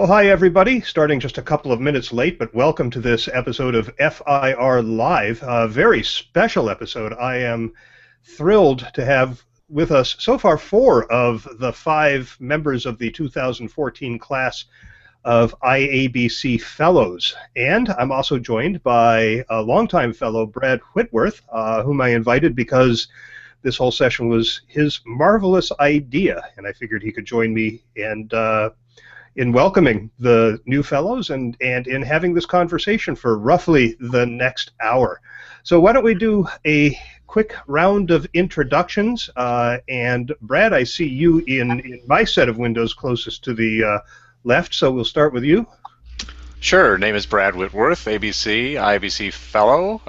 Oh, hi, everybody. Starting just a couple of minutes late, but welcome to this episode of FIR Live, a very special episode. I am thrilled to have with us so far 4 of the 5 members of the 2014 class of IABC Fellows. And I'm also joined by a longtime fellow, Brad Whitworth, whom I invited because this whole session was his marvelous idea, and I figured he could join me and in welcoming the new fellows and in having this conversation for roughly the next hour. So why don't we do a quick round of introductions, and Brad, I see you in my set of windows closest to the left, so we'll start with you. Sure. Name is Brad Whitworth, ABC, IABC Fellow,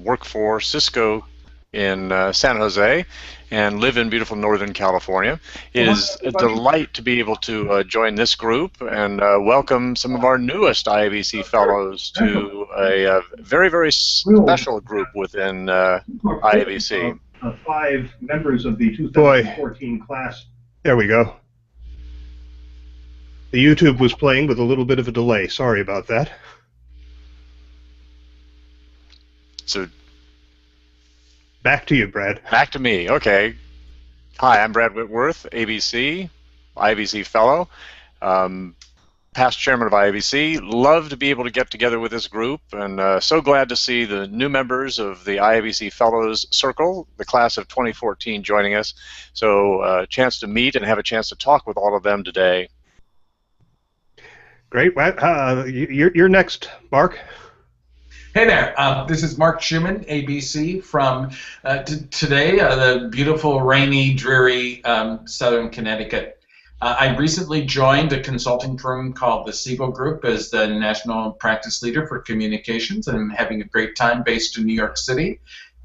work for Cisco in San Jose, and live in beautiful Northern California. It is a delight to be able to join this group and welcome some of our newest IABC Fellows to a very, very special group within IABC. 5 members of the 2014 class. There we go. The YouTube was playing with a little bit of a delay. Sorry about that. So, back to you, Brad. Back to me. Okay. Hi, I'm Brad Whitworth, ABC, IABC Fellow, past chairman of IABC. Love to be able to get together with this group, and so glad to see the new members of the IABC Fellows Circle, the class of 2014, joining us. So a chance to meet and have a chance to talk with all of them today. Great. You're next, Mark. Hey there, this is Mark Schumann, ABC, from today, the beautiful, rainy, dreary southern Connecticut. I recently joined a consulting firm called the Siegel Group as the National Practice Leader for Communications, and I'm having a great time based in New York City.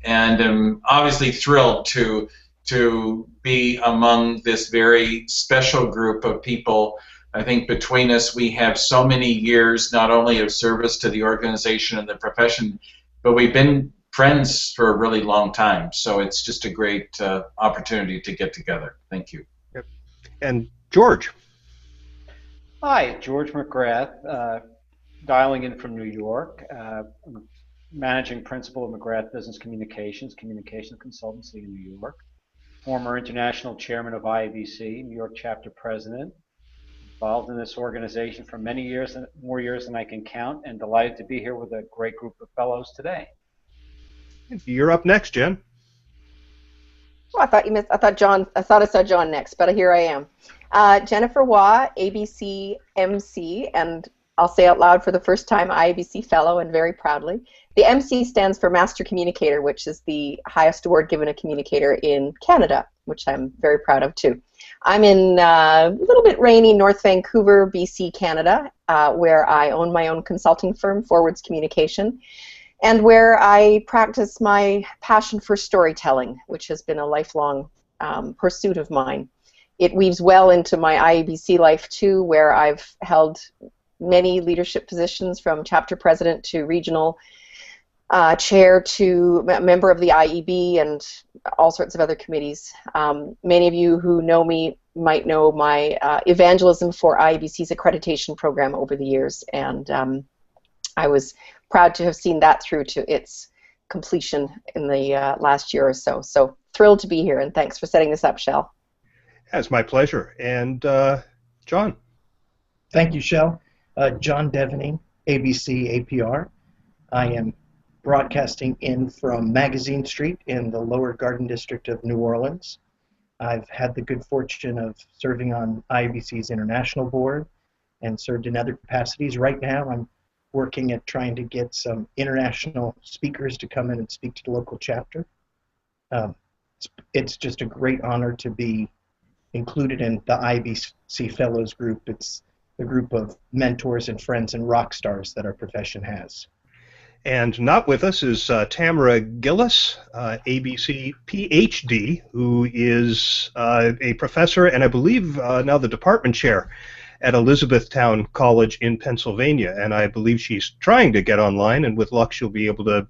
And I'm obviously thrilled to be among this very special group of people. I think between us we have so many years not only of service to the organization and the profession, but we've been friends for a really long time. So it's just a great opportunity to get together. Thank you. Yep. And George. Hi, George McGrath, dialing in from New York. I'm managing principal of McGrath Business Communications Consultancy in New York. Former international chairman of IABC, New York chapter president. Involved in this organization for many years, more years than I can count, and delighted to be here with a great group of fellows today. You're up next, Jen. Oh, I thought you missed. I thought I saw John next, but here I am. Jennifer Waugh, ABC MC, and I'll say out loud for the first time, IABC Fellow, and very proudly. The MC stands for Master Communicator, which is the highest award given a communicator in Canada, which I'm very proud of too. I'm in a little bit rainy North Vancouver, BC, Canada, where I own my own consulting firm, Forwards Communication, and where I practice my passion for storytelling, which has been a lifelong pursuit of mine. It weaves well into my IABC life too, where I've held many leadership positions, from chapter president to regional chair to member of the IEB and all sorts of other committees. Many of you who know me might know my evangelism for IEBC's accreditation program over the years, and I was proud to have seen that through to its completion in the last year or so. So thrilled to be here, and thanks for setting this up, Shel. It's my pleasure. And John. Thank you, Shel. John Deveney, ABC APR. I am broadcasting in from Magazine Street in the Lower Garden District of New Orleans. I've had the good fortune of serving on IABC's International Board and served in other capacities. Right now I'm working at trying to get some international speakers to come in and speak to the local chapter. It's just a great honor to be included in the IABC Fellows group. It's a group of mentors and friends and rock stars that our profession has. And not with us is Tamara Gillis, ABC PhD, who is a professor and I believe now the department chair at Elizabethtown College in Pennsylvania. And I believe she's trying to get online, and with luck she'll be able to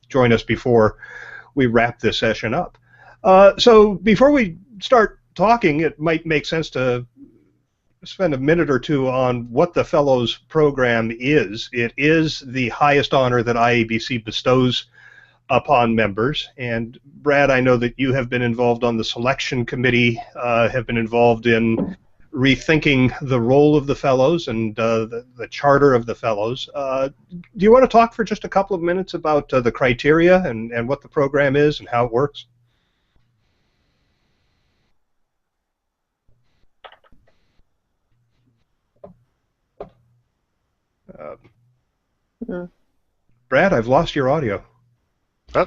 join us before we wrap this session up. So before we start talking, it might make sense to spend a minute or two on what the Fellows Program is. It is the highest honor that IABC bestows upon members. And Brad, I know that you have been involved on the selection committee, have been involved in rethinking the role of the Fellows and the charter of the Fellows. Do you want to talk for just a couple of minutes about the criteria and what the program is and how it works? Brad, I've lost your audio. Oh,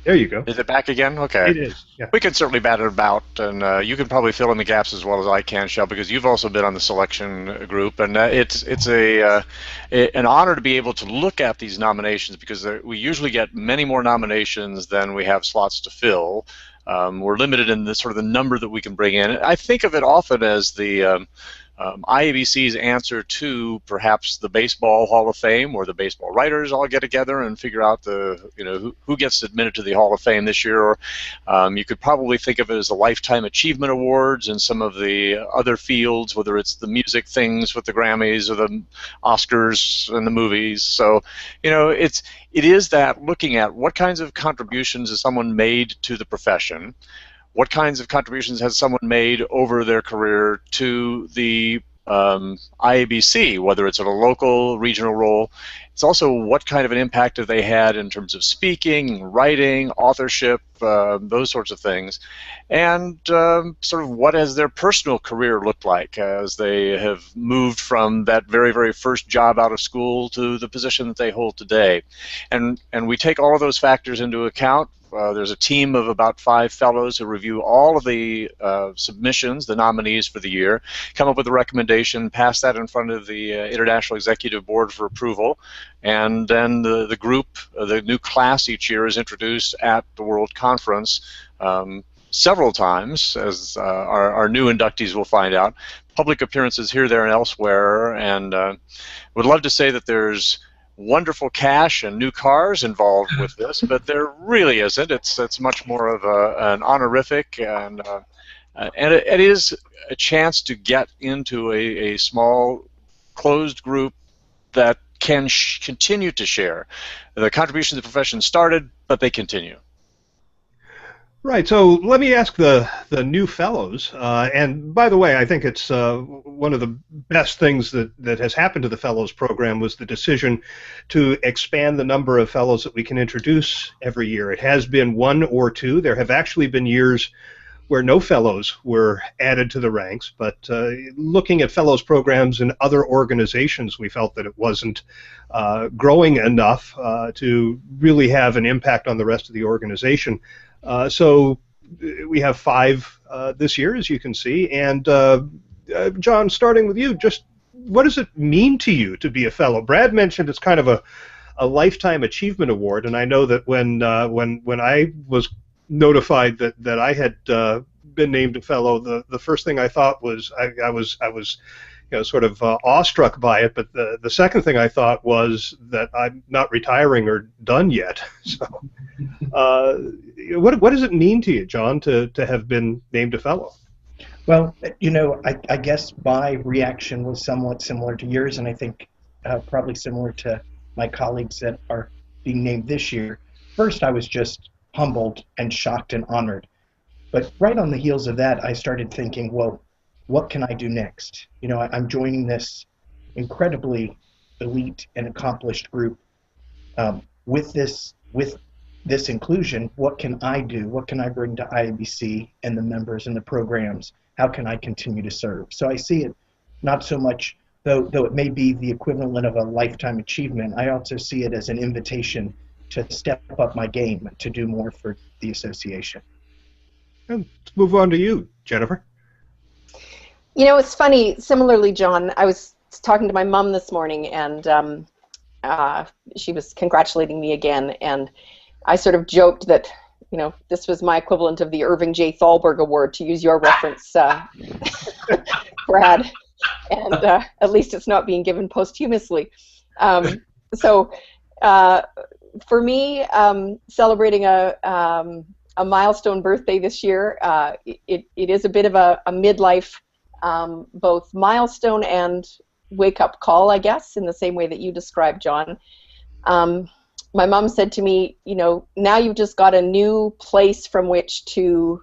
there you go. is it back again? Okay. It is. Yeah. We can certainly bat it about, and you can probably fill in the gaps as well as I can, Shel, because you've also been on the selection group, and it's an honor to be able to look at these nominations, because we usually get many more nominations than we have slots to fill. We're limited in the sort of the number that we can bring in. I think of it often as the IABC's answer to perhaps the Baseball Hall of Fame, where the baseball writers all get together and figure out who gets admitted to the Hall of Fame this year. Or you could probably think of it as the Lifetime Achievement Awards and some of the other fields, whether it's the music things with the Grammys or the Oscars and the movies. So, it is that looking at what kinds of contributions has someone made to the profession. What kinds of contributions has someone made over their career to the IABC, whether it's at a local, regional role? It's also what kind of an impact have they had in terms of speaking, writing, authorship, those sorts of things, and sort of what has their personal career looked like as they have moved from that very, very first job out of school to the position that they hold today. And we take all of those factors into account. There's a team of about 5 fellows who review all of the submissions, the nominees for the year, come up with a recommendation, pass that in front of the International Executive Board for approval, and then the group, the new class each year, is introduced at the World Conference several times, as our new inductees will find out. Public appearances here, there, and elsewhere, and would love to say that there's wonderful cash and new cars involved with this, but there really isn't. It's much more of an honorific, and it is a chance to get into a small, closed group that can continue to share. The contributions the profession started, but they continue. Right, so let me ask the new fellows, and by the way, I think it's one of the best things that has happened to the fellows program was the decision to expand the number of fellows that we can introduce every year. It has been 1 or 2. There have actually been years where no fellows were added to the ranks, but looking at fellows programs in other organizations, we felt that it wasn't growing enough to really have an impact on the rest of the organization. So we have 5 this year, as you can see. And John, starting with you, just what does it mean to you to be a fellow? Brad mentioned it's kind of a lifetime achievement award, and I know that when I was notified that I had been named a fellow, the first thing I thought was I was sort of awestruck by it, but the second thing I thought was that I'm not retiring or done yet. So, what does it mean to you, John, to have been named a fellow? Well, I guess my reaction was somewhat similar to yours, and I think probably similar to my colleagues that are being named this year. First, I was just humbled and shocked and honored. But right on the heels of that, I started thinking, well, what can I do next? I'm joining this incredibly elite and accomplished group. With this inclusion, what can I do? What can I bring to IABC and the members and the programs? How can I continue to serve? So I see it not so much, though it may be the equivalent of a lifetime achievement, I also see it as an invitation to step up my game, to do more for the association. And let's move on to you, Jennifer. It's funny, similarly, John, I was talking to my mom this morning, and she was congratulating me again, and I sort of joked that, this was my equivalent of the Irving J. Thalberg Award, to use your reference, Brad, and at least it's not being given posthumously. So for me, celebrating a milestone birthday this year, it is a bit of a midlife both milestone and wake-up call, I guess, in the same way that you described, John. My mom said to me, you know, now you've just got a new place from which to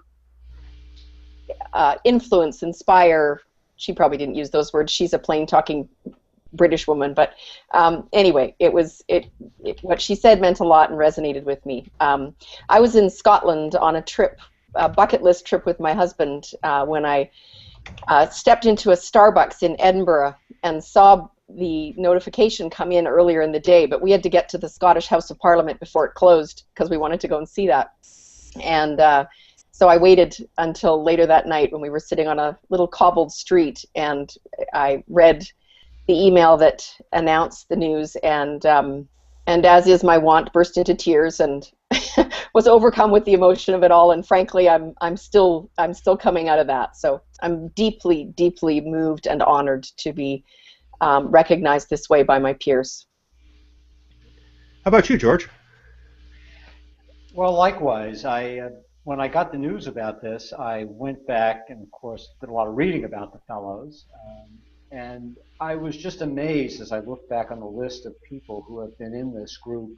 influence, inspire. She probably didn't use those words. She's a plain talking British woman, but anyway, what she said meant a lot and resonated with me. I was in Scotland on a trip, a bucket list trip with my husband, when I stepped into a Starbucks in Edinburgh and saw the notification come in earlier in the day, but we had to get to the Scottish House of Parliament before it closed because we wanted to go and see that. And so I waited until later that night when we were sitting on a little cobbled street, and I read the email that announced the news, and as is my wont, burst into tears and was overcome with the emotion of it all. And frankly, I'm still coming out of that. So I'm deeply, deeply moved and honored to be recognized this way by my peers. How about you, George? Well, likewise, when I got the news about this, I went back and, of course, did a lot of reading about the fellows, and I was just amazed as I looked back on the list of people who have been in this group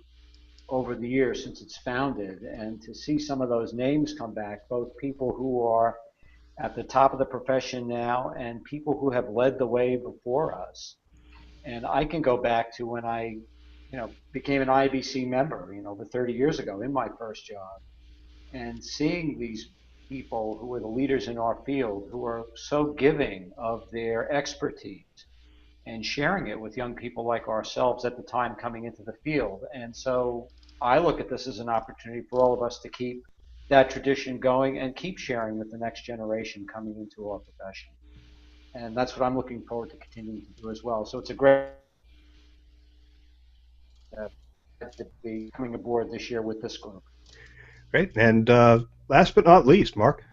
over the years since it's founded, and to see some of those names come back, both people who are at the top of the profession now and people who have led the way before us. And I can go back to when I, became an IABC member, over 30 years ago in my first job, and seeing these people who were the leaders in our field, who are so giving of their expertise and sharing it with young people like ourselves at the time coming into the field. And so I look at this as an opportunity for all of us to keep that tradition going and keep sharing with the next generation coming into our profession. And that's what I'm looking forward to continuing to do as well. So it's a great to be coming aboard this year with this group. Great. And last but not least, Mark.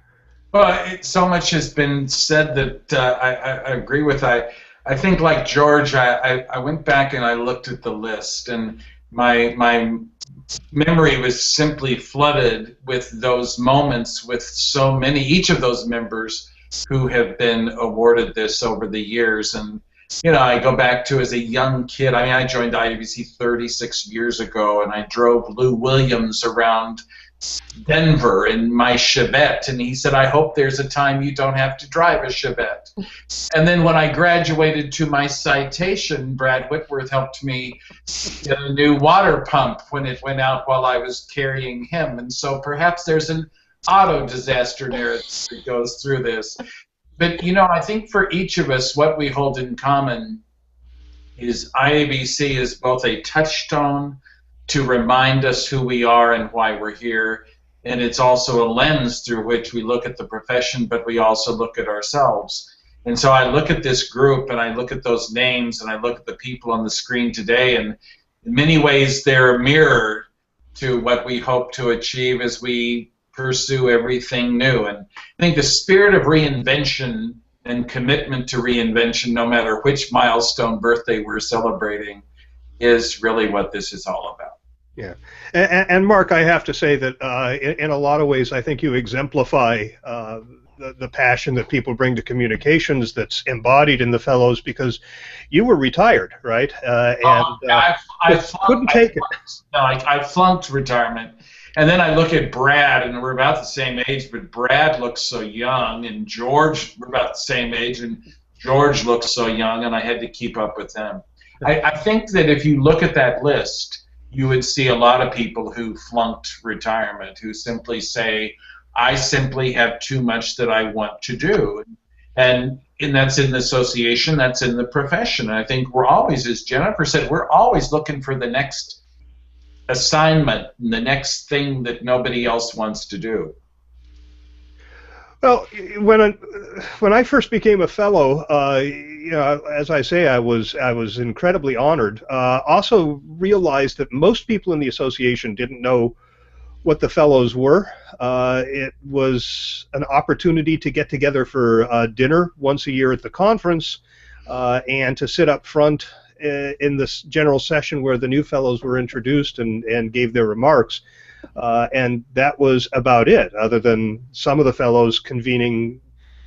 Well, so much has been said that I agree with. I think, like George, I went back and I looked at the list, and my memory was simply flooded with those moments with so many, each of those members who have been awarded this over the years. And I go back to as a young kid. I mean, I joined IABC 36 years ago, and I drove Lou Williams around Denver in my Chevette, and he said, I hope there's a time you don't have to drive a Chevette. And then when I graduated to my citation, Brad Whitworth helped me get a new water pump when it went out while I was carrying him. And so perhaps there's an auto disaster narrative that goes through this. But I think for each of us, what we hold in common is IABC is both a touchstone to remind us who we are and why we're here, and it's also a lens through which we look at the profession, but we also look at ourselves. And so I look at this group, and I look at those names, and I look at the people on the screen today, and in many ways they're a mirror to what we hope to achieve as we pursue everything new. And I think the spirit of reinvention and commitment to reinvention, no matter which milestone birthday we're celebrating, is really what this is all about. Yeah, and Mark, I have to say that in a lot of ways, I think you exemplify the passion that people bring to communications that's embodied in the fellows, because you were retired, right? I couldn't take it. No, I flunked retirement. And then I look at Brad, and we're about the same age, but Brad looks so young, and George, we're about the same age, and George looks so young, and I had to keep up with them. I think that if you look at that list, you would see a lot of people who flunked retirement, who simply say, I simply have too much that I want to do. And that's in the association, that's in the profession. And I think we're always, as Jennifer said, we're always looking for the next assignment, the next thing that nobody else wants to do. Well, when I first became a fellow, as I say, I was incredibly honored. Also realized that most people in the association didn't know what the fellows were. It was an opportunity to get together for dinner once a year at the conference, and to sit up front in this general session where the new fellows were introduced and gave their remarks. And that was about it, other than some of the fellows convening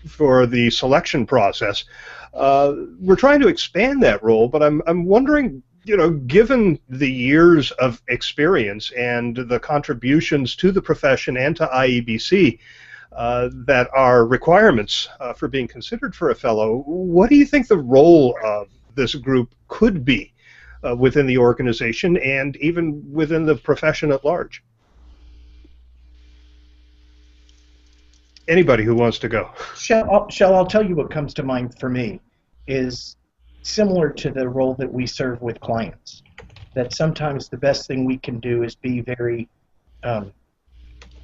for the selection process. We're trying to expand that role, but I'm wondering, given the years of experience and the contributions to the profession and to IABC that are requirements for being considered for a fellow, what do you think the role of this group could be within the organization and even within the profession at large? Anybody who wants to go. Shel, I'll tell you what comes to mind for me is similar to the role that we serve with clients. That sometimes the best thing we can do is be very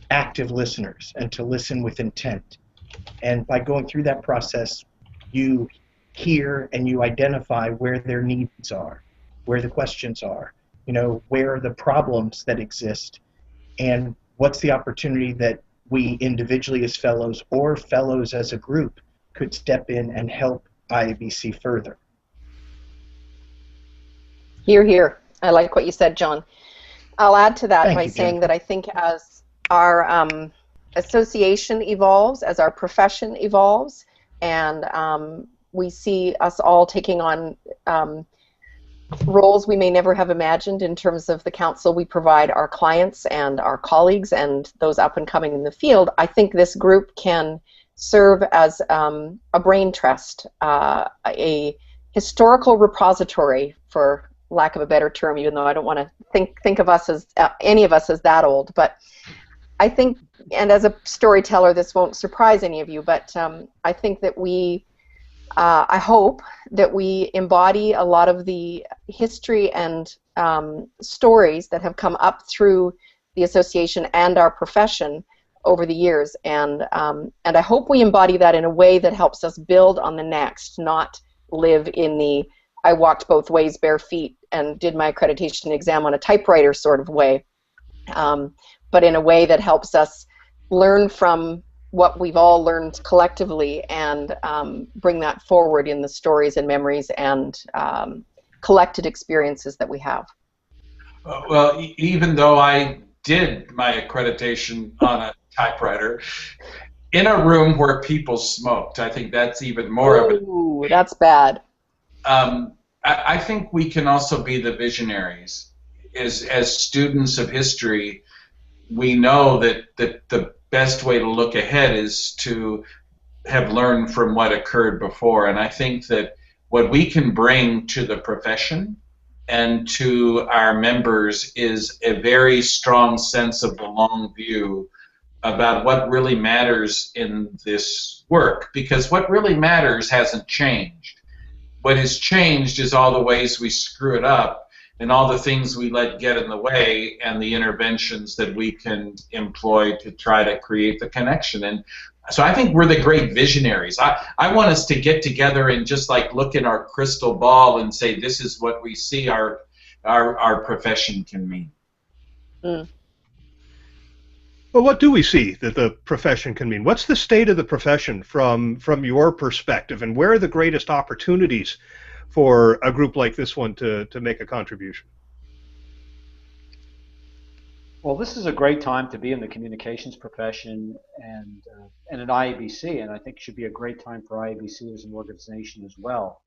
active listeners and to listen with intent. And by going through that process, you hear and you identify where their needs are, where the questions are, where are the problems that exist, and what's the opportunity that we individually as fellows or fellows as a group could step in and help IABC further. Hear, hear. I like what you said, John. I'll add to that by saying that I think as our association evolves, as our profession evolves, and we see us all taking on roles we may never have imagined in terms of the counsel we provide our clients and our colleagues and those up and coming in the field, I think this group can serve as a brain trust, a historical repository, for lack of a better term, even though I don't want to think of us as any of us as that old, but I think, and as a storyteller, this won't surprise any of you, but I think that I hope that we embody a lot of the history and stories that have come up through the association and our profession over the years, and I hope we embody that in a way that helps us build on the next, not live in the I walked both ways bare feet and did my accreditation exam on a typewriter sort of way, but in a way that helps us learn from what we've all learned collectively and bring that forward in the stories and memories and collected experiences that we have. Well, even though I did my accreditation on a typewriter, in a room where people smoked, I think that's even more of it. Ooh, that's bad. I think we can also be the visionaries. As students of history, we know that the best way to look ahead is to have learned from what occurred before. And I think that what we can bring to the profession and to our members is a very strong sense of the long view about what really matters in this work, because what really matters hasn't changed. What has changed is all the ways we screw it up and all the things we let get in the way and the interventions that we can employ to try to create the connection. And so I think we're the great visionaries. I want us to get together and just like look in our crystal ball and say this is what we see our profession can mean. Mm. Well, what do we see that the profession can mean? What's the state of the profession from your perspective, and where are the greatest opportunities for a group like this one to make a contribution? Well, this is a great time to be in the communications profession and at IABC, and I think it should be a great time for IABC as an organization as well.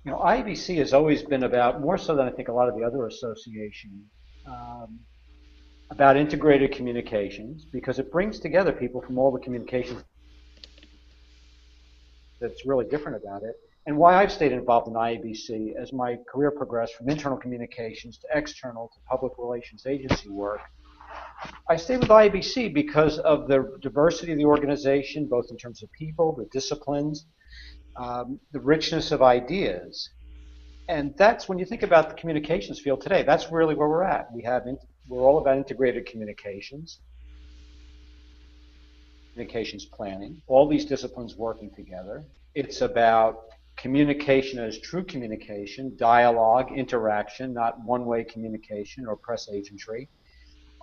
IABC has always been about, more so than I think a lot of the other associations, about integrated communications, because it brings together people from all the communications that's really different about it. And why I've stayed involved in IABC as my career progressed from internal communications to external to public relations agency work. I stayed with IABC because of the diversity of the organization, both in terms of people, the disciplines, the richness of ideas. And that's, when you think about the communications field today, that's really where we're at. We're all about integrated communications planning, all these disciplines working together. It's about communication as true communication, dialogue, interaction, not one-way communication or press agentry.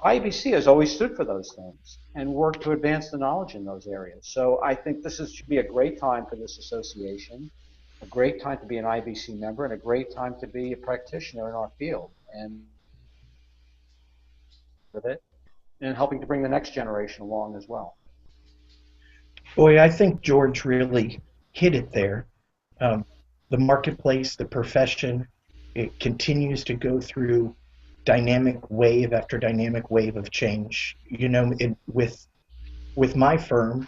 IABC has always stood for those things and worked to advance the knowledge in those areas. So I think should be a great time for this association, a great time to be an IABC member, and a great time to be a practitioner in our field, and with it, and helping to bring the next generation along as well. Boy, I think George really hit it there. The marketplace, the profession, it continues to go through dynamic wave after dynamic wave of change. With my firm,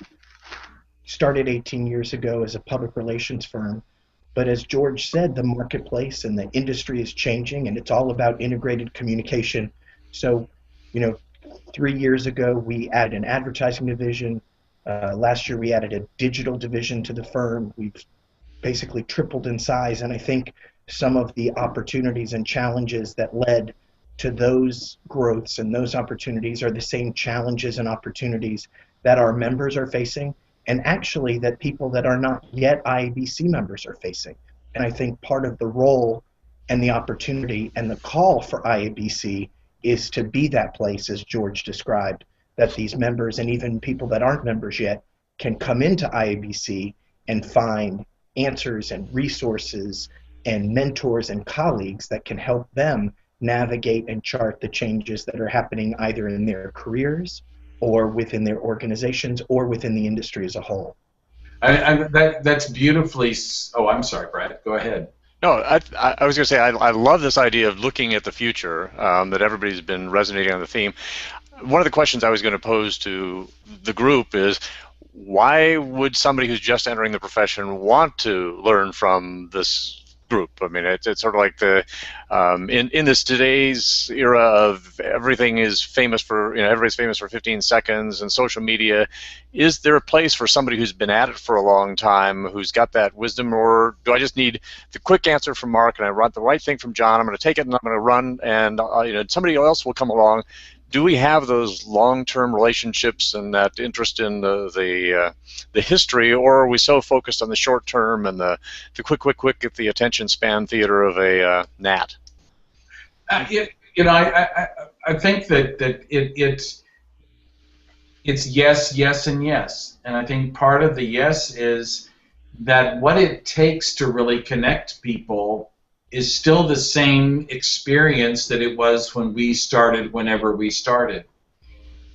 started 18 years ago as a public relations firm, but as George said, the marketplace and the industry is changing, and it's all about integrated communication. So, 3 years ago, we added an advertising division. Last year, we added a digital division to the firm. We've basically tripled in size, and I think some of the opportunities and challenges that led to those growths and those opportunities are the same challenges and opportunities that our members are facing, and actually that people that are not yet IABC members are facing. And I think part of the role and the opportunity and the call for IABC is to be that place, as George described, that these members and even people that aren't members yet can come into IABC and find answers and resources and mentors and colleagues that can help them navigate and chart the changes that are happening either in their careers or within their organizations or within the industry as a whole. That's beautifully. Oh, I'm sorry, Brad. Go ahead. No, I was going to say I love this idea of looking at the future, that everybody's been resonating on the theme. One of the questions I was going to pose to the group is, why would somebody who's just entering the profession want to learn from this group? I mean, it's sort of like the in this today's era of everything is famous for, everybody's famous for 15 seconds and social media. Is there a place for somebody who's been at it for a long time, who's got that wisdom, or do I just need the quick answer from Mark and I want the right thing from John? I'm going to take it and I'm going to run, and somebody else will come along. Do we have those long-term relationships and that interest in the history, or are we so focused on the short term and the quick at the attention span theater of a gnat? I think that it's yes, and yes, and I think part of the yes is that what it takes to really connect people is still the same experience that it was when we started, whenever we started.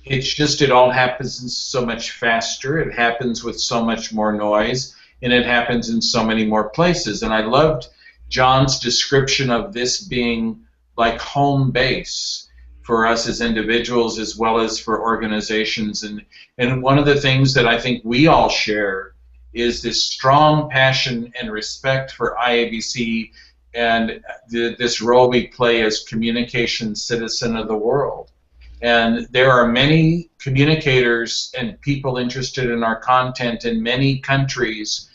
It's just it all happens so much faster, it happens with so much more noise, and it happens in so many more places. And I loved John's description of this being like home base for us as individuals as well as for organizations. And one of the things that I think we all share is this strong passion and respect for IABC and this role we play as communication citizen of the world. And there are many communicators and people interested in our content in many countries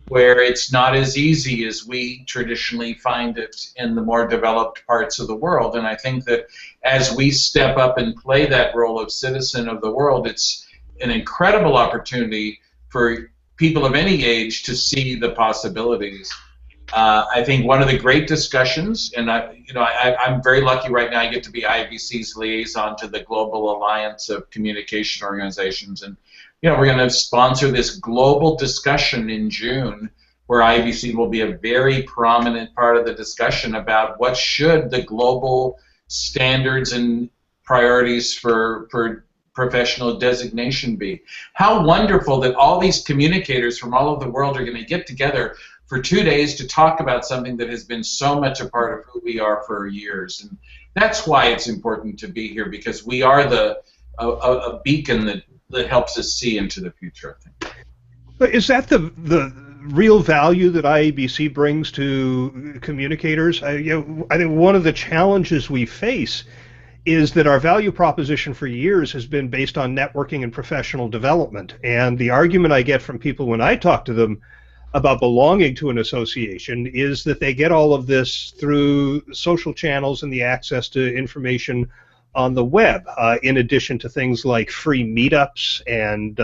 where it's not as easy as we traditionally find it in the more developed parts of the world. And I think that as we step up and play that role of citizen of the world, it's an incredible opportunity for people of any age to see the possibilities. I think one of the great discussions, and I'm very lucky right now. I get to be IABC's liaison to the Global Alliance of Communication Organizations, and we're going to sponsor this global discussion in June, where IABC will be a very prominent part of the discussion about what should the global standards and priorities for professional designation be. How wonderful that all these communicators from all over the world are going to get together for 2 days to talk about something that has been so much a part of who we are for years. And that's why it's important to be here, because we are a beacon that helps us see into the future, I think. But is that the real value that IABC brings to communicators? I think one of the challenges we face is that our value proposition for years has been based on networking and professional development. And the argument I get from people when I talk to them about belonging to an association is that they get all of this through social channels and the access to information on the web, in addition to things like free meetups and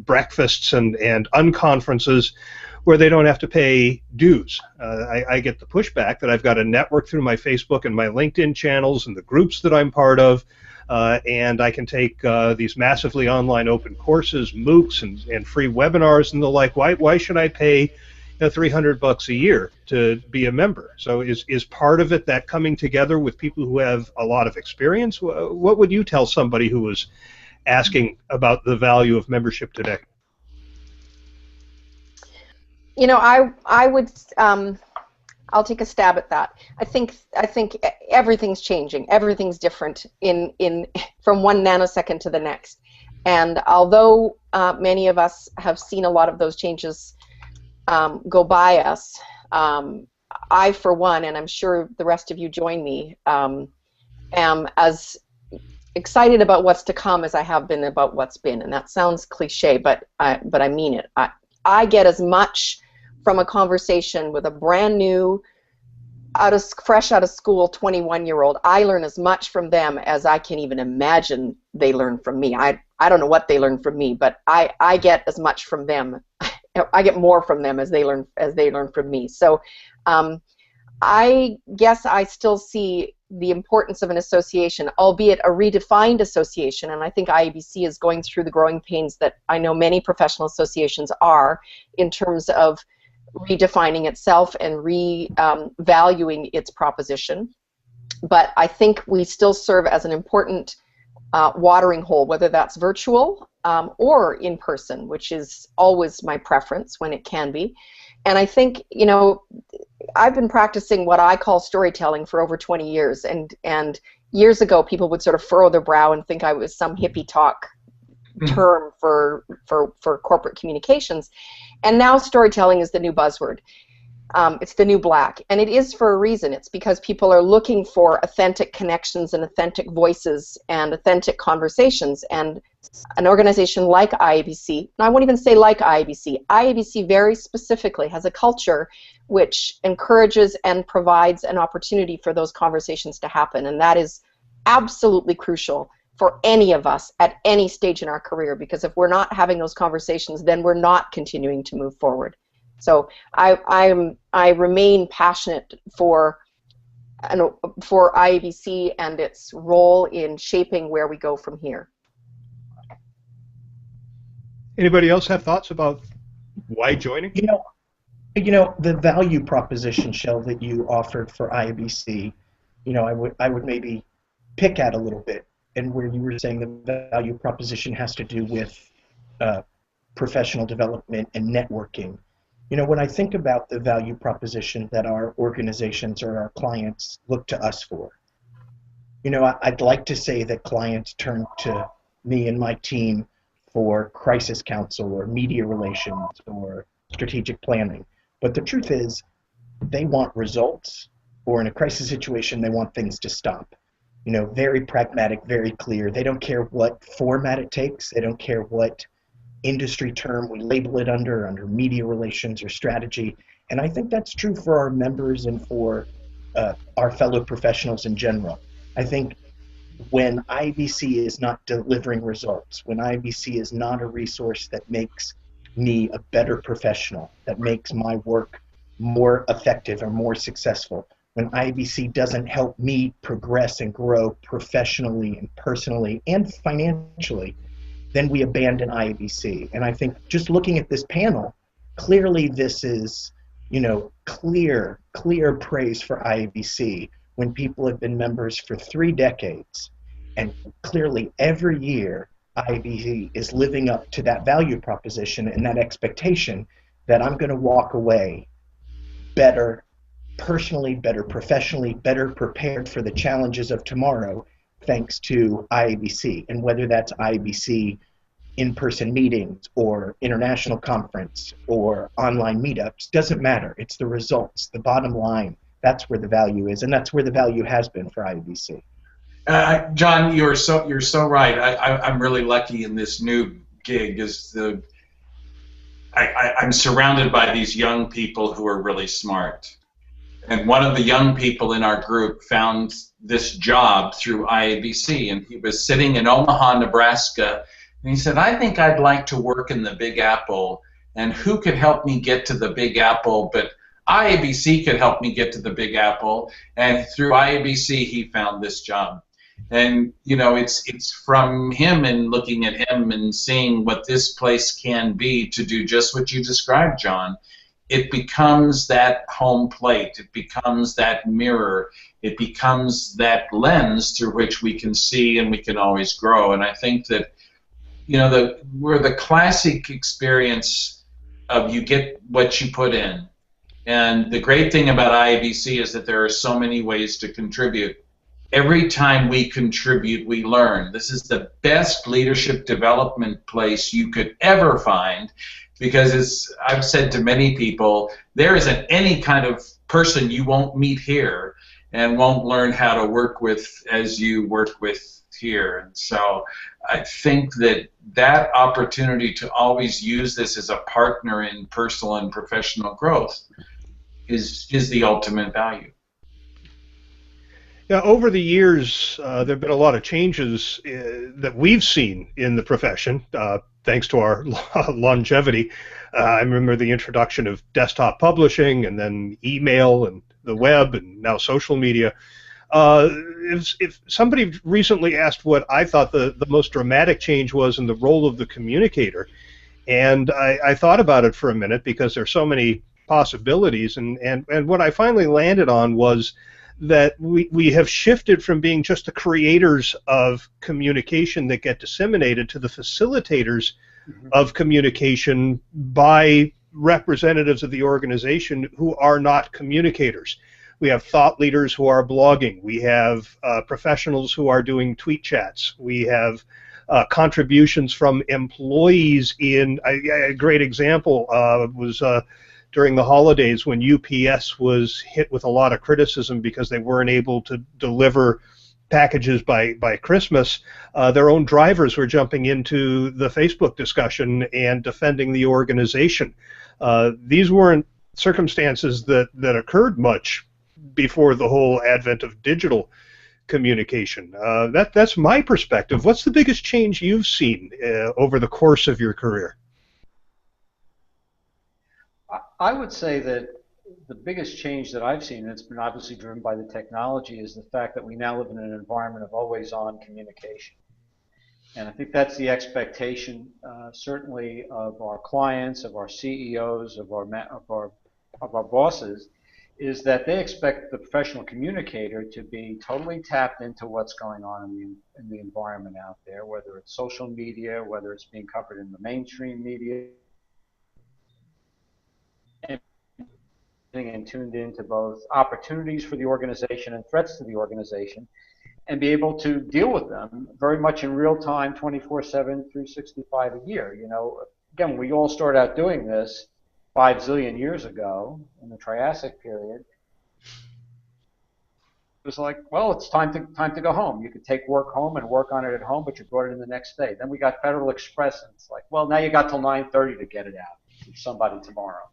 breakfasts and unconferences where they don't have to pay dues. I get the pushback that I've got a network through my Facebook and my LinkedIn channels and the groups that I'm part of, and I can take these massively online open courses, MOOCs, and free webinars and the like. Why should I pay $300 a year to be a member? So is part of it that coming together with people who have a lot of experience? What would you tell somebody who was asking about the value of membership today? I would. I'll take a stab at that. I think everything's changing. Everything's different in from one nanosecond to the next. And although many of us have seen a lot of those changes go by us, I, for one, and I'm sure the rest of you join me, am as excited about what's to come as I have been about what's been. And that sounds cliche, but I mean it. I get as much from a conversation with a brand new, fresh out of school 21-year-old. I learn as much from them as I can even imagine they learn from me. I don't know what they learn from me, but I get as much from them. I get more from them as they learn from me. So I guess I still see the importance of an association, albeit a redefined association, and I think IABC is going through the growing pains that I know many professional associations are in terms of redefining itself and revaluing its proposition. But I think we still serve as an important watering hole, whether that's virtual or in person, which is always my preference when it can be. And I think, I've been practicing what I call storytelling for over 20 years, and years ago people would sort of furrow their brow and think I was some hippie talk term for corporate communications. And now storytelling is the new buzzword. It's the new black, and it is for a reason. It's because people are looking for authentic connections and authentic voices and authentic conversations, and an organization like IABC, and I won't even say like IABC, IABC very specifically has a culture which encourages and provides an opportunity for those conversations to happen, and that is absolutely crucial for any of us at any stage in our career, because if we're not having those conversations, then we're not continuing to move forward. So I remain passionate for IABC and its role in shaping where we go from here. Anybody else have thoughts about why joining? The value proposition, Shel, that you offered for IABC, I would maybe pick at a little bit, and where you were saying the value proposition has to do with professional development and networking. When I think about the value proposition that our organizations or our clients look to us for, I'd like to say that clients turn to me and my team for crisis counsel or media relations or strategic planning. But the truth is, they want results, or in a crisis situation, they want things to stop. Very pragmatic, very clear. They don't care what format it takes. They don't care what industry term we label it under media relations or strategy. And I think that's true for our members and for our fellow professionals in general. I think when IABC is not delivering results, when IABC is not a resource that makes me a better professional, that makes my work more effective or more successful, when IABC doesn't help me progress and grow professionally and personally and financially, then we abandon IABC. And I think just looking at this panel, clearly this is, clear praise for IABC when people have been members for 3 decades. And clearly every year, IABC is living up to that value proposition and that expectation that I'm going to walk away better personally, better professionally, better prepared for the challenges of tomorrow, thanks to IABC. And whether that's IABC in-person meetings or international conference or online meetups, doesn't matter. It's the results, the bottom line. That's where the value is, and that's where the value has been for IABC. John, you're so right. I'm really lucky in this new gig. I'm surrounded by these young people who are really smart. And one of the young people in our group found this job through IABC, and he was sitting in Omaha, Nebraska, and he said, I think I'd like to work in the Big Apple, and who could help me get to the Big Apple? But IABC could help me get to the Big Apple, and through IABC he found this job. And it's from him and looking at him and seeing what this place can be to do just what you described, John. It becomes that home plate. It becomes that mirror. It becomes that lens through which we can see and we can always grow. And I think that where the classic experience of you get what you put in. And the great thing about IABC is that there are so many ways to contribute. Every time we contribute, we learn. This is the best leadership development place you could ever find, because as I've said to many people, there isn't any kind of person you won't meet here and won't learn how to work with as you work with here. And so I think that that opportunity to always use this as a partner in personal and professional growth is the ultimate value. Yeah, over the years, there have been a lot of changes that we've seen in the profession, thanks to our longevity. I remember the introduction of desktop publishing, and then email, and the web, and now social media. If somebody recently asked what I thought the most dramatic change was in the role of the communicator, and I thought about it for a minute because there's so many possibilities, and what I finally landed on was that we have shifted from being just the creators of communication that get disseminated to the facilitators of communication by representatives of the organization who are not communicators. We have thought leaders who are blogging. We have professionals who are doing tweet chats. We have contributions from employees in a great example was during the holidays when UPS was hit with a lot of criticism because they weren't able to deliver packages by Christmas. Their own drivers were jumping into the Facebook discussion and defending the organization. These weren't circumstances that occurred much before the whole advent of digital communication. That's my perspective. What's the biggest change you've seen over the course of your career? I would say that the biggest change that I've seen, and it's been obviously driven by the technology, is the fact that we now live in an environment of always-on communication. And I think that's the expectation, certainly of our clients, of our CEOs, of our bosses, is that they expect the professional communicator to be totally tapped into what's going on in the environment out there, whether it's social media, whether it's being covered in the mainstream media, and tuned into both opportunities for the organization and threats to the organization, and be able to deal with them very much in real time, 24/7, 365 a year. You know, again, we all started out doing this 5 zillion years ago in the Triassic period. It was like, well, it's time to go home. You could take work home and work on it at home, but you brought it in the next day. Then we got Federal Express, and it's like, well, now you got till 9:30 to get it out to somebody tomorrow.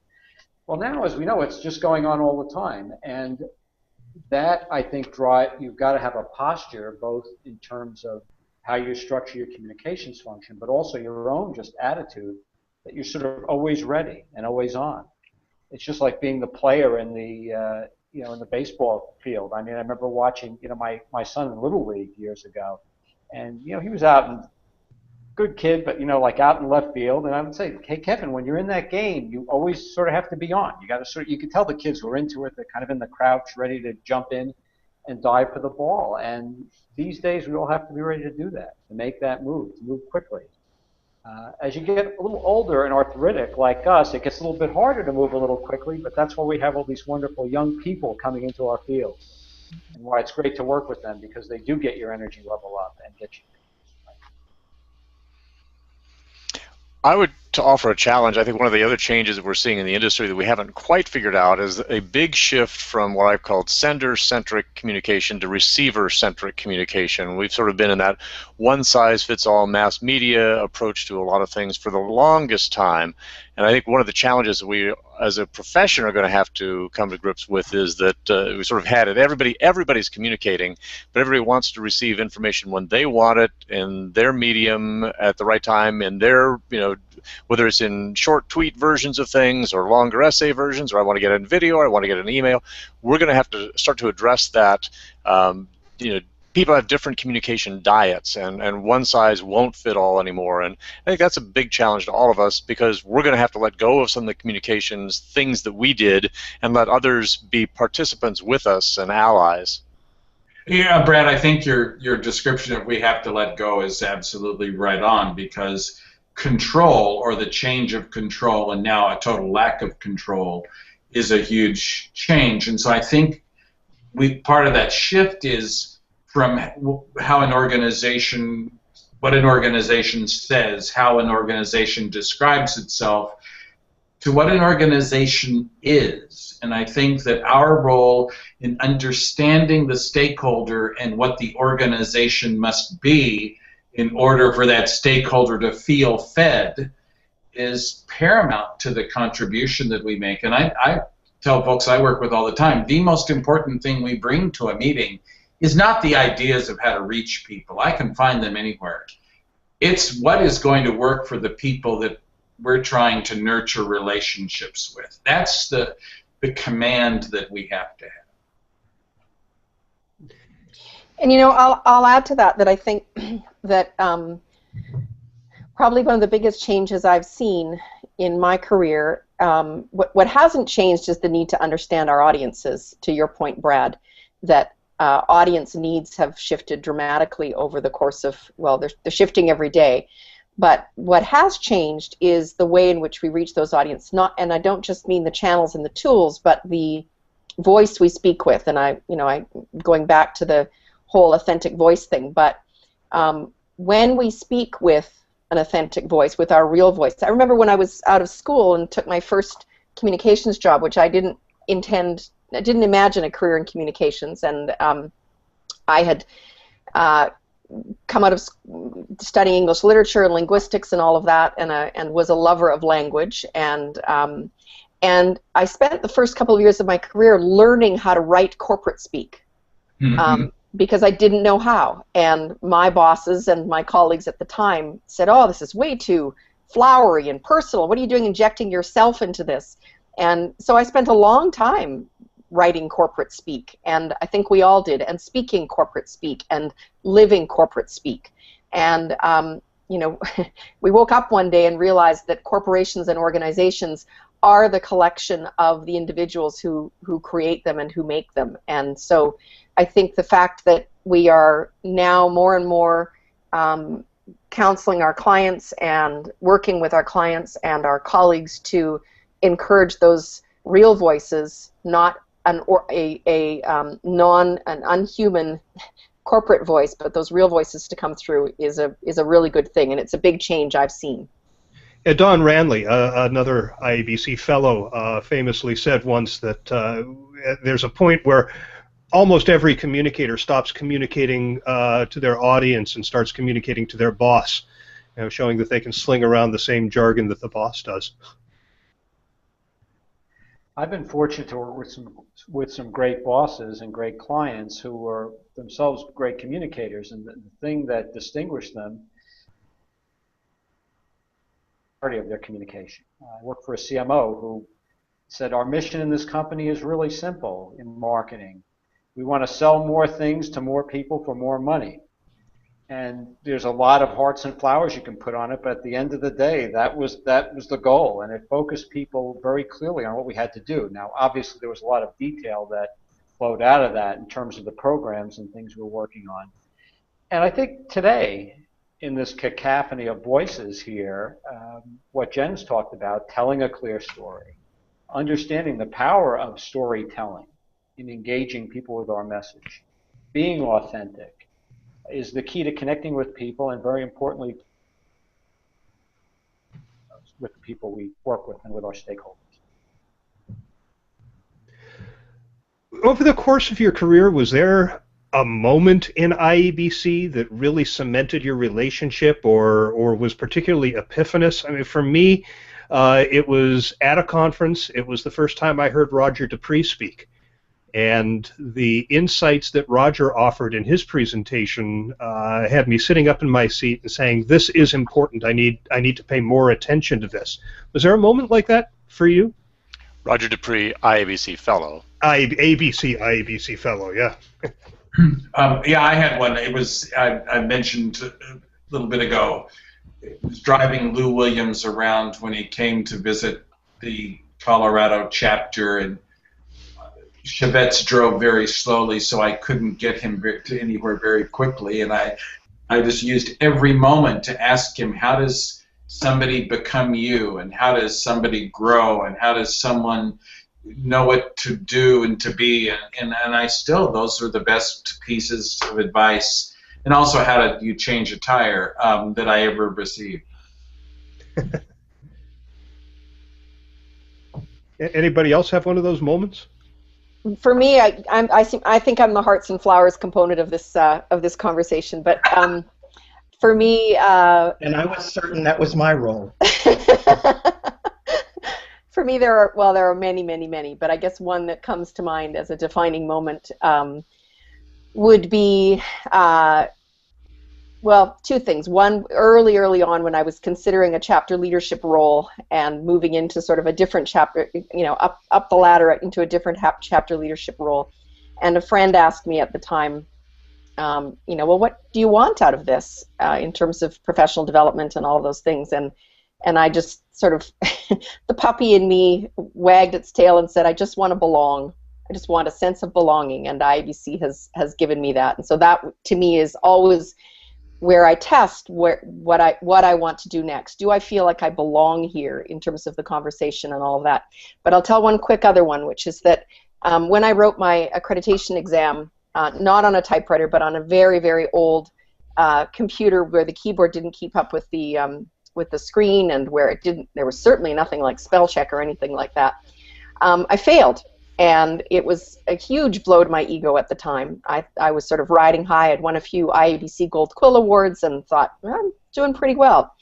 Well, now, as we know, it's just going on all the time, and that, I think, you've got to have a posture, both in terms of how you structure your communications function, but also your own just attitude, that you're sort of always ready and always on. It's just like being the player in the in the baseball field. I mean, I remember watching my son in Little League years ago, and he was out and good kid, but like out in left field, and I would say, hey Kevin, when you're in that game, you always sort of have to be on. You got to you could tell the kids who are into it, they're kind of in the crouch, ready to jump in and dive for the ball. And these days, we all have to be ready to do that, to make that move, to move quickly. As you get a little older and arthritic like us, it gets a little bit harder to move a little quickly, but that's why we have all these wonderful young people coming into our field, and why it's great to work with them, because they do get your energy level up and get you. I would to offer a challenge. I think one of the other changes that we're seeing in the industry that we haven't quite figured out is a big shift from what I've called sender-centric communication to receiver-centric communication. We've sort of been in that one-size-fits-all mass media approach to a lot of things for the longest time. And I think one of the challenges that we as a profession are going to have to come to grips with is that we sort of had it. Everybody's communicating, but everybody wants to receive information when they want it in their medium at the right time, in their, whether it's in short tweet versions of things or longer essay versions, or I want to get it in video, or I want to get it in email. We're going to have to start to address that. People have different communication diets, and one size won't fit all anymore. And I think that's a big challenge to all of us, because we're going to have to let go of some of the communications things that we did and let others be participants with us and allies. Yeah, Brad, I think your description of we have to let go is absolutely right on, because control, or the change of control, and now a total lack of control, is a huge change. And so I think part of that shift is from how an organization, what an organization says, how an organization describes itself, to what an organization is. And I think that our role in understanding the stakeholder and what the organization must be in order for that stakeholder to feel fed is paramount to the contribution that we make. And I tell folks I work with all the time, the most important thing we bring to a meeting is not the ideas of how to reach people. I can find them anywhere. It's what is going to work for the people that we're trying to nurture relationships with. That's the command that we have to have. And I'll add to that I think that probably one of the biggest changes I've seen in my career, what hasn't changed is the need to understand our audiences, to your point, Brad, that audience needs have shifted dramatically over the course of, well, they're shifting every day. But what has changed is the way in which we reach those audiences, and I don't just mean the channels and the tools, but the voice we speak with. And I going back to the whole authentic voice thing, but when we speak with an authentic voice, with our real voice. I remember when I was out of school and took my first communications job, which I didn't imagine a career in communications, and I had come out of studying English literature and linguistics and all of that, and was a lover of language, and I spent the first couple of years of my career learning how to write corporate speak. Mm-hmm. Because I didn't know how, and my bosses and my colleagues at the time said, "Oh, this is way too flowery and personal. What are you doing injecting yourself into this?" And so I spent a long time writing corporate speak, and I think we all did, and speaking corporate speak and living corporate speak. And we woke up one day and realized that corporations and organizations are the collection of the individuals who create them and who make them. And so I think the fact that we are now more and more counseling our clients and working with our clients and our colleagues to encourage those real voices, not an unhuman corporate voice, but those real voices to come through is a really good thing, and it's a big change I've seen. Don Ranley, another IABC fellow, famously said once that there's a point where almost every communicator stops communicating to their audience and starts communicating to their boss, showing that they can sling around the same jargon that the boss does. I've been fortunate to work with some great bosses and great clients who are themselves great communicators, and the thing that distinguished them of their communication. I worked for a CMO who said, "Our mission in this company is really simple in marketing. We want to sell more things to more people for more money." And there's a lot of hearts and flowers you can put on it, but at the end of the day, that was the goal, and it focused people very clearly on what we had to do. Now, obviously, there was a lot of detail that flowed out of that in terms of the programs and things we're working on. And I think today, in this cacophony of voices here, what Jen's talked about, telling a clear story, understanding the power of storytelling in engaging people with our message, being authentic, is the key to connecting with people, and very importantly, with the people we work with and with our stakeholders. Over the course of your career, was there a moment in IABC that really cemented your relationship or was particularly epiphanous? I mean, for me, it was at a conference. It was the first time I heard Roger Dupree speak. And the insights that Roger offered in his presentation had me sitting up in my seat and saying, "This is important. I need to pay more attention to this." Was there a moment like that for you? Roger Dupree, IABC fellow. IABC fellow, yeah. Yeah, I had one. It was I mentioned a little bit ago. It was driving Lou Williams around when he came to visit the Colorado chapter, and Chevettes drove very slowly, so I couldn't get him to anywhere very quickly. And I just used every moment to ask him, how does somebody become you, and how does somebody grow, and how does someone know what to do and to be, and I still, those are the best pieces of advice, and also how do you change a tire that I ever received. Anybody else have one of those moments? For me, I think I'm the hearts and flowers component of this conversation, but for me, and I was certain that was my role. For me, there are many, but I guess one that comes to mind as a defining moment would be, well, two things. One, early on when I was considering a chapter leadership role and moving into sort of a different chapter, up the ladder into a different chapter leadership role. And a friend asked me at the time, well, what do you want out of this in terms of professional development and all those things? And I just sort of, the puppy in me wagged its tail and said, I just want to belong. I just want a sense of belonging, and IABC has given me that. And so that, to me, is always where I test what I want to do next. Do I feel like I belong here in terms of the conversation and all of that? But I'll tell one quick other one, which is that when I wrote my accreditation exam, not on a typewriter, but on a very, very old computer where the keyboard didn't keep up with the screen, and where there was certainly nothing like spell check or anything like that. I failed, and it was a huge blow to my ego at the time. I was sort of riding high. I'd won a few IABC Gold Quill Awards and thought, well, I'm doing pretty well.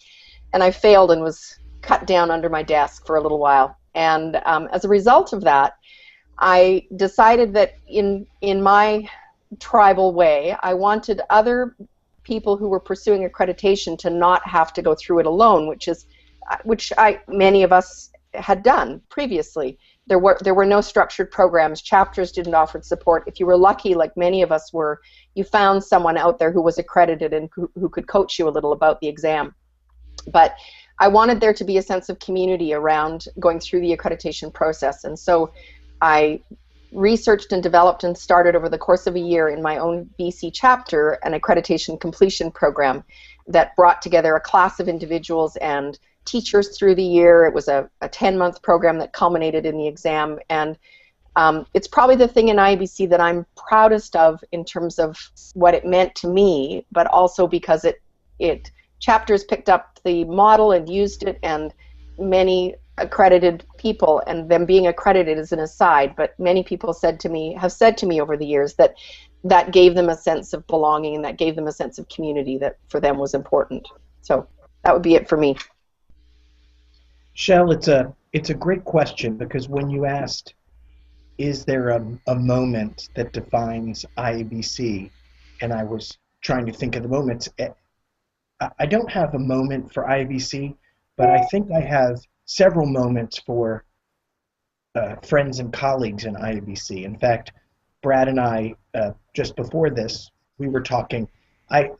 And I failed and was cut down under my desk for a little while. And as a result of that, I decided that in my tribal way, I wanted other people who were pursuing accreditation to not have to go through it alone, which many of us had done previously. There were no structured programs. Chapters didn't offer support. If you were lucky, like many of us were, you found someone out there who was accredited and who could coach you a little about the exam. But I wanted there to be a sense of community around going through the accreditation process, and so I researched and developed and started over the course of a year in my own BC chapter an accreditation completion program that brought together a class of individuals and teachers through the year. It was a 10-month program that culminated in the exam, and it's probably the thing in IABC that I'm proudest of in terms of what it meant to me, but also because it chapters picked up the model and used it, and many accredited people, and them being accredited is an aside, but many people have said to me over the years that gave them a sense of belonging, and that gave them a sense of community that for them was important. So that would be it for me. Shel, it's a great question, because when you asked, is there a moment that defines IABC, and I was trying to think of the moments, I don't have a moment for IABC, but I think I have several moments for friends and colleagues in IABC. In fact, Brad and I, just before this, we were talking. I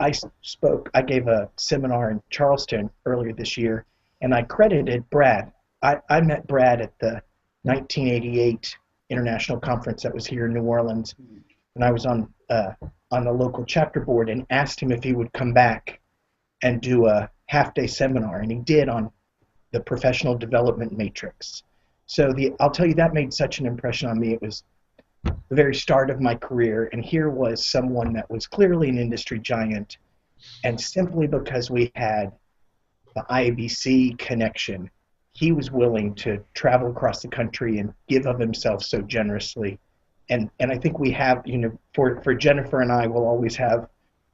gave a seminar in Charleston earlier this year, and I credited Brad. I met Brad at the 1988 International Conference that was here in New Orleans, and I was on the local chapter board and asked him if he would come back and do a half-day seminar, and he did, on the professional development matrix. So I'll tell you, that made such an impression on me. It was the very start of my career, and here was someone that was clearly an industry giant, and simply because we had the IABC connection, he was willing to travel across the country and give of himself so generously. And I think we have, for Jennifer and I, we'll always have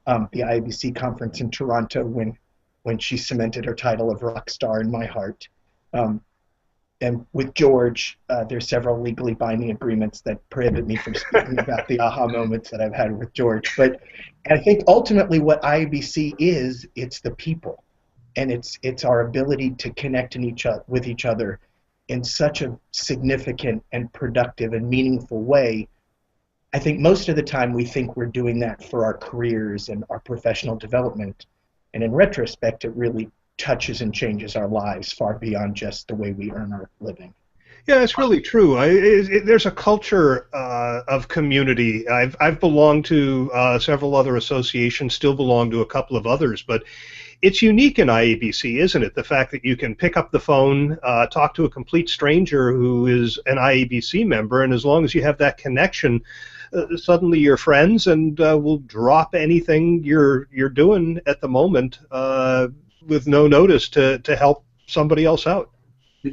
the IABC conference in Toronto when she cemented her title of rock star in my heart. And with George, there's several legally binding agreements that prohibit me from speaking about the aha moments that I've had with George. But I think ultimately what IABC is, it's the people. And it's our ability to connect with each other in such a significant and productive and meaningful way. I think most of the time we think we're doing that for our careers and our professional development. And in retrospect, it really touches and changes our lives far beyond just the way we earn our living. Yeah, it's really true. There's a culture of community. I've belonged to several other associations, still belong to a couple of others, but it's unique in IABC, isn't it? The fact that you can pick up the phone, talk to a complete stranger who is an IABC member, and as long as you have that connection, suddenly you're friends and will drop anything you're doing at the moment with no notice to help somebody else out.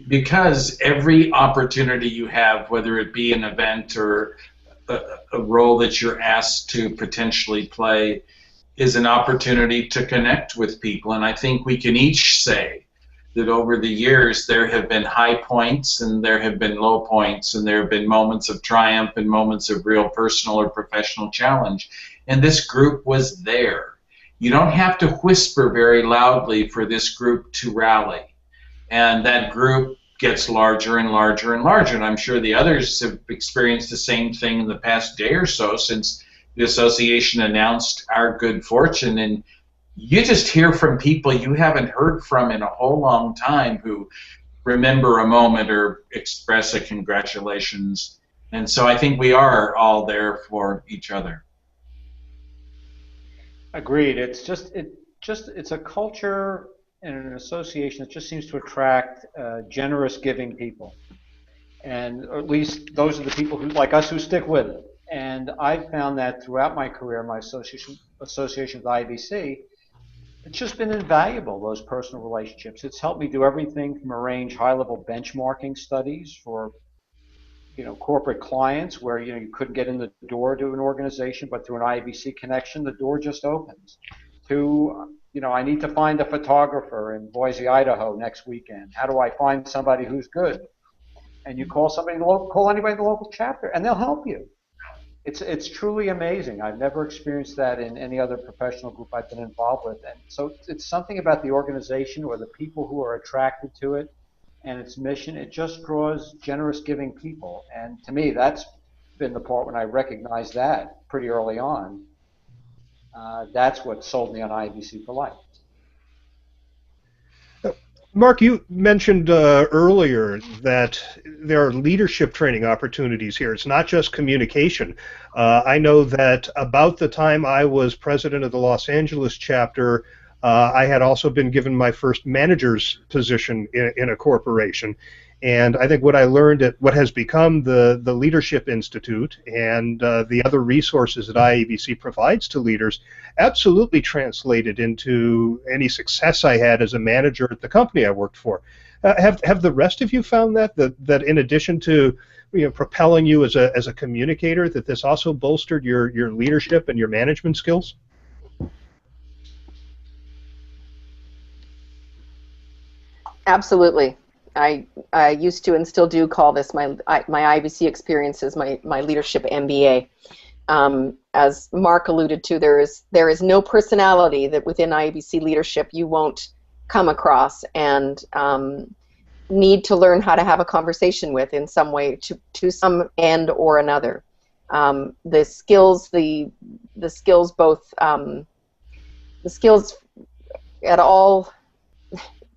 Because every opportunity you have, whether it be an event or a role that you're asked to potentially play, is an opportunity to connect with people. And I think we can each say that over the years there have been high points and there have been low points, and there have been moments of triumph and moments of real personal or professional challenge. And this group was there. You don't have to whisper very loudly for this group to rally. And that group gets larger and larger and larger. And I'm sure the others have experienced the same thing in the past day or so since the association announced our good fortune. And you just hear from people you haven't heard from in a whole long time who remember a moment or express a congratulations. And so I think we are all there for each other. Agreed. It's a culture and an association that just seems to attract generous, giving people, and or at least those are the people who, like us, who stick with it. And I've found that throughout my career, my association with IABC, it's just been invaluable, those personal relationships. It's helped me do everything from arrange high-level benchmarking studies for corporate clients where you couldn't get in the door to an organization, but through an IABC connection, the door just opens. To I need to find a photographer in Boise, Idaho next weekend. How do I find somebody who's good? And you call somebody, call anybody in the local chapter, and they'll help you. It's truly amazing. I've never experienced that in any other professional group I've been involved with. And so it's something about the organization or the people who are attracted to it and its mission. It just draws generous, giving people. And to me, that's been the part when I recognized that pretty early on. That's what sold me on IABC for life. Mark, you mentioned earlier that there are leadership training opportunities here. It's not just communication. I know that about the time I was president of the Los Angeles chapter, I had also been given my first manager's position in a corporation. And I think what I learned at what has become the Leadership Institute and the other resources that IABC provides to leaders absolutely translated into any success I had as a manager at the company I worked for. Have the rest of you found that in addition to propelling you as a communicator, that this also bolstered your leadership and your management skills? Absolutely. I used to and still do call this my IABC experiences, my leadership MBA. As Mark alluded to, there is no personality that within IABC leadership you won't come across and need to learn how to have a conversation with in some way to some end or another. The skills at all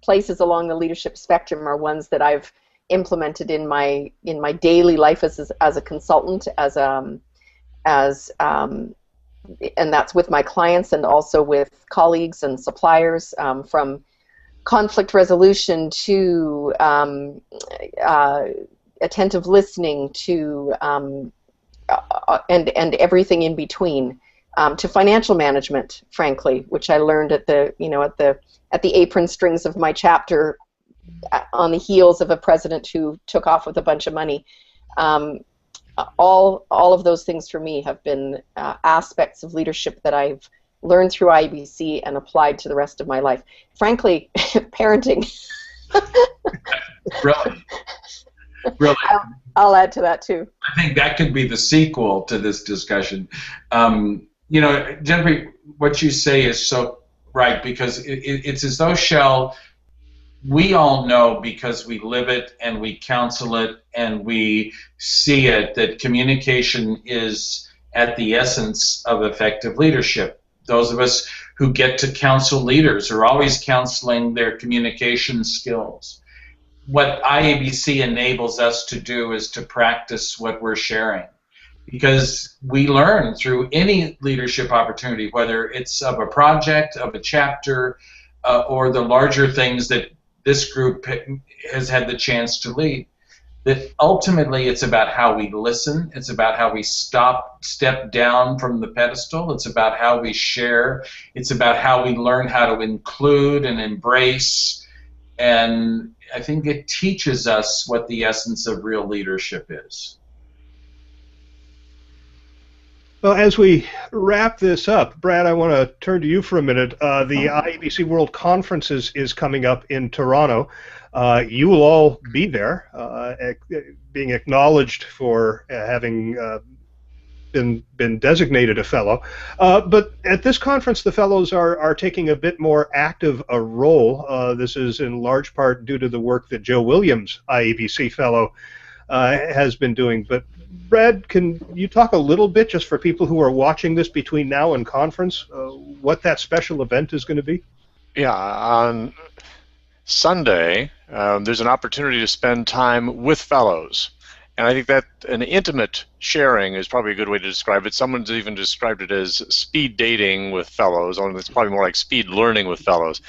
places along the leadership spectrum are ones that I've implemented in my daily life as a consultant, and that's with my clients and also with colleagues and suppliers, from conflict resolution to attentive listening to and everything in between, to financial management, frankly, which I learned at the apron strings of my chapter on the heels of a president who took off with a bunch of money. All of those things for me have been aspects of leadership that I've learned through IABC and applied to the rest of my life. Frankly, parenting. Really? I'll add to that too. I think that could be the sequel to this discussion. Jennifer, what you say is so right, because it's as though, Shel, we all know because we live it and we counsel it and we see it, that communication is at the essence of effective leadership. Those of us who get to counsel leaders are always counseling their communication skills. What IABC enables us to do is to practice what we're sharing, because we learn through any leadership opportunity, whether it's of a project, of a chapter, or the larger things that this group has had the chance to lead, that ultimately it's about how we listen, it's about how we step down from the pedestal, it's about how we share, it's about how we learn how to include and embrace, and I think it teaches us what the essence of real leadership is. Well, as we wrap this up, Brad, I want to turn to you for a minute. The IABC World Conference is coming up in Toronto. You will all be there, being acknowledged for having been designated a fellow. But at this conference, the fellows are taking a bit more active a role. This is in large part due to the work that Joe Williams, IABC fellow, has been doing. But Brad, can you talk a little bit, just for people who are watching this between now and conference, what that special event is going to be? Yeah, on Sunday, there's an opportunity to spend time with fellows. And I think that an intimate sharing is probably a good way to describe it. Someone's even described it as speed dating with fellows, although it's probably more like speed learning with fellows.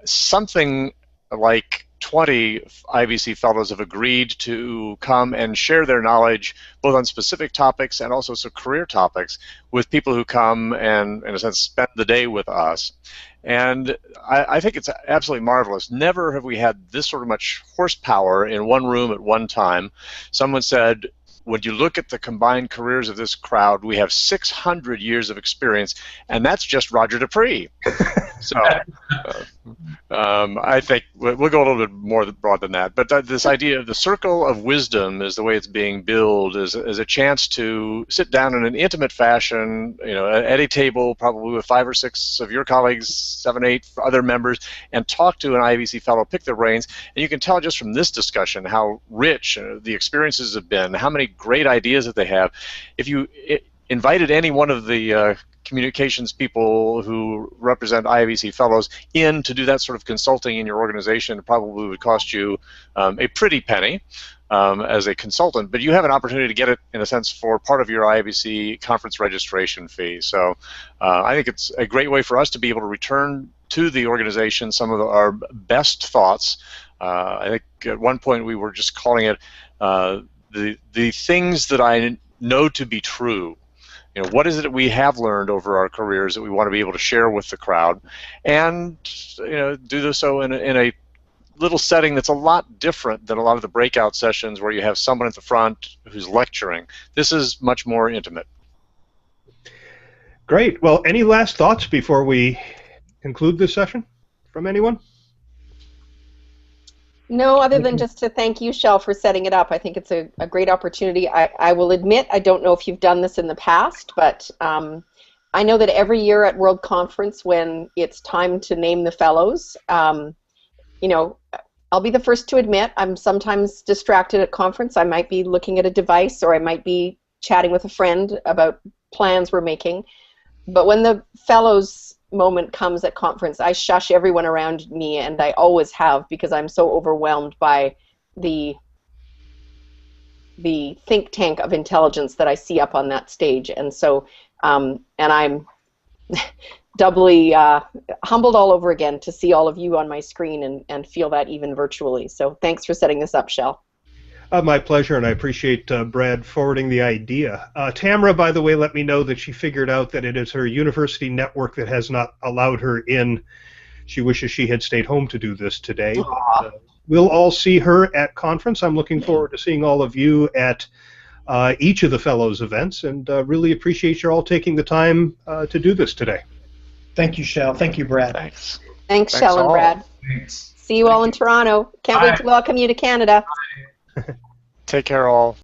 Something like 20 IABC fellows have agreed to come and share their knowledge both on specific topics and also some career topics with people who come and, in a sense, spend the day with us. And I think it's absolutely marvelous. Never have we had this sort of much horsepower in one room at one time. Someone said, when you look at the combined careers of this crowd, we have 600 years of experience, and that's just Roger Dupree. So I think we'll go a little bit more broad than that. But this idea of the circle of wisdom is the way it's being billed, is a chance to sit down in an intimate fashion, at a table, probably with 5 or 6 of your colleagues, 7, 8 other members, and talk to an IABC fellow, pick their brains. And you can tell just from this discussion how rich the experiences have been, how many great ideas that they have. If you invited any one of the communications people who represent IABC fellows in to do that sort of consulting in your organization, it probably would cost you a pretty penny as a consultant, but you have an opportunity to get it, in a sense, for part of your IABC conference registration fee. So I think it's a great way for us to be able to return to the organization some of our best thoughts. I think at one point we were just calling it the things that I know to be true. What is it that we have learned over our careers that we want to be able to share with the crowd, and do so in a little setting that's a lot different than a lot of the breakout sessions where you have someone at the front who's lecturing. This is much more intimate. Great. Well, any last thoughts before we conclude this session from anyone? No, other than just to thank you, Shel, for setting it up. I think it's a great opportunity. I will admit, I don't know if you've done this in the past, but I know that every year at World Conference, when it's time to name the fellows, I'll be the first to admit I'm sometimes distracted at conference. I might be looking at a device, or I might be chatting with a friend about plans we're making. But when the fellows moment comes at conference, I shush everyone around me, and I always have, because I'm so overwhelmed by the think tank of intelligence that I see up on that stage. And so and I'm doubly humbled all over again to see all of you on my screen and feel that even virtually. So thanks for setting this up, Shel. My pleasure, and I appreciate Brad forwarding the idea. Tamara, by the way, let me know that she figured out that it is her university network that has not allowed her in. She wishes she had stayed home to do this today. We'll all see her at conference. I'm looking forward to seeing all of you at each of the fellows events, and really appreciate you all taking the time to do this today. Thank you, Shel. Thank you, Brad. Thanks, Shel and Brad. Thanks. See you all in Toronto. Can't wait to welcome you to Canada. Take care, all.